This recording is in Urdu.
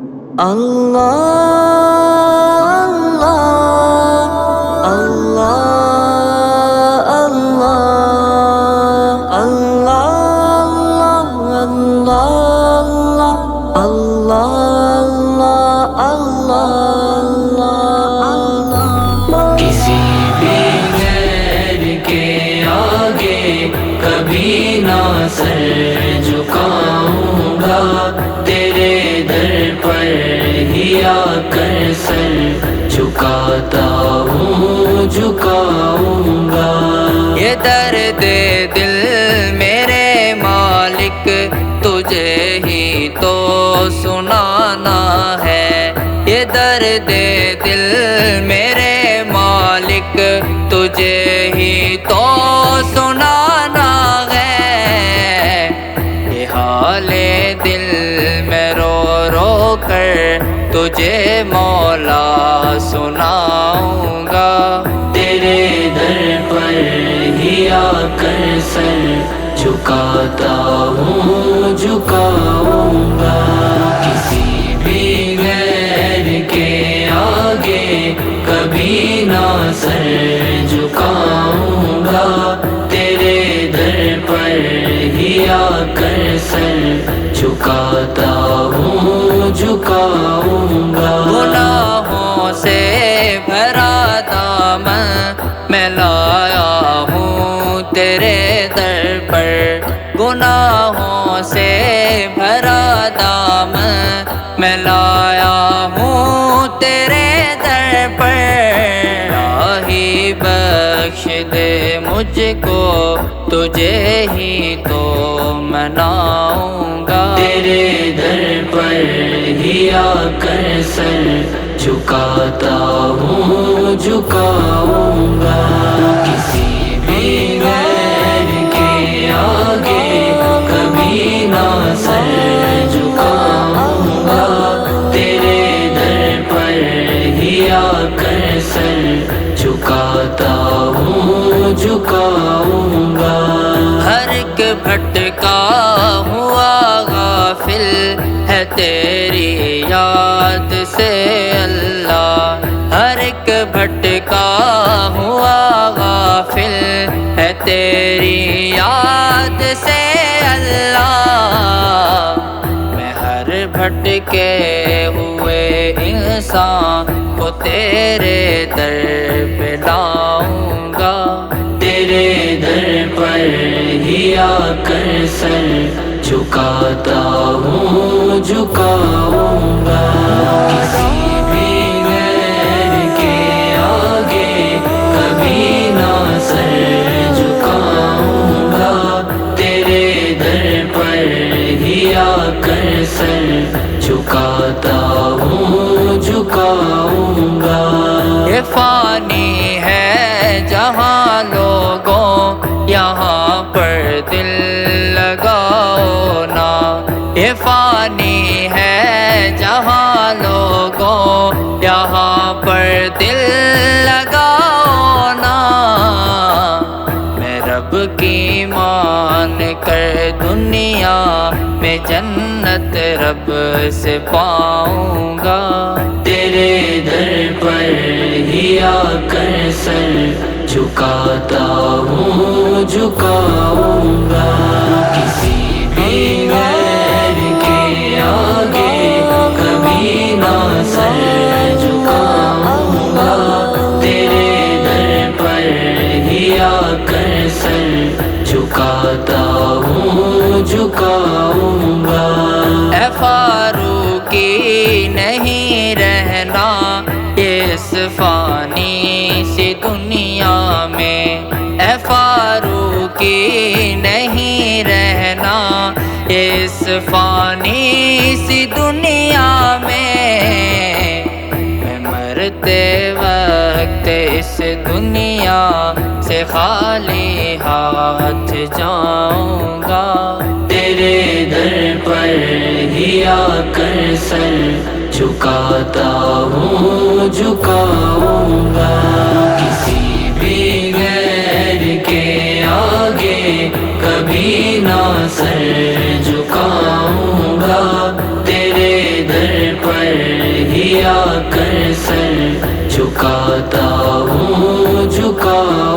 اللہ اللہ اللہ اللہ اللہ اللہ اللہ کسی بھی غیر کے آگے کبھی نہ سر جھکاؤں گا، تیرے در پر ہی آ کر سر جھکاتا ہوں، جھکاؤں گا۔ یہ درد دل میرے مالک تجھے ہی تو سنانا ہے، یہ درد دل میرے مالک تجھے ہی تو سنانا ہے۔ یہ حال دل میں رو رو کر تجھے مولا سناؤں گا، تیرے در پر ہی آ کر سر جھکاتا ہوں، جھکاؤں گا۔ کسی بھی غیر کے آگے کبھی نہ سر جھکاؤں گا، تیرے در پر ہی آ کر سر جھکاتا ہوں، جھکاؤں گا۔ گناہوں سے بھرا دامن میں لایا ہوں تیرے در پر، گناہوں سے بھرا دامن میں لایا ہوں تیرے در پر، الہی بخش دے مجھ کو تجھے ہی تو مناؤں گا، تیرے در پر ہی آ کر سر جھکاتا ہوں، جھکاؤں گا۔ کسی بھی غیر کے آگے کبھی نہ سر جھکاؤں گا، تیرے در پر ہی آ کر سر جھکاتا ہوں، جھکاؤں گا۔ ہر ایک بھٹکا ہوا غافل ہے تیری یاد سے اللہ، ہر ایک بھٹکا ہوا غافل ہے تیری یاد سے اللہ، میں ہر بھٹکے ہوئے انسان کو تیرے در پہ لاؤں گا، تیرے در پر ہی آ کر سر جھکاتا ہوں، جھکاؤں گا۔ کسی بھی غیر کے آگے کبھی نہ سر جھکاؤں گا، تیرے در پر ہی آ کر سر جھکاتا ہوں، جھکاؤں گا۔ یہ فانی ہے جہاں لوگوں یہاں پر دل لگاؤ نا، یہ فانی ہے جہاں لوگوں یہاں پر دل لگاؤ نا، میں رب کی مان کر دنیا میں جنت رب سے پاؤں گا، تیرے در پر ہی آ کر سر جھکاتا ہوں، جھکاؤں گا۔ کسی بھی غیر کے آگے کبھی نہ سر جھکاؤں گا، تیرے در پر ہی آ کر سر جھکاتا ہوں، جھکاؤں گا۔ اے فاروقی نہیں رہنا اس فانی سی دنیا میں، اے فاروقی نہیں رہنا اس فانی سی دنیا میں، میں مرتے وقت اس دنیا سے خالی ہاتھ جاؤں گا، تیرے در پر ہی آ کر سر جھکاتا ہوں، جھکاؤں گا۔ کسی بھی غیر کے آگے کبھی نہ سر جھکاؤں گا، تیرے در پر بھی آ کر سر جھکاتا ہوں، جھکا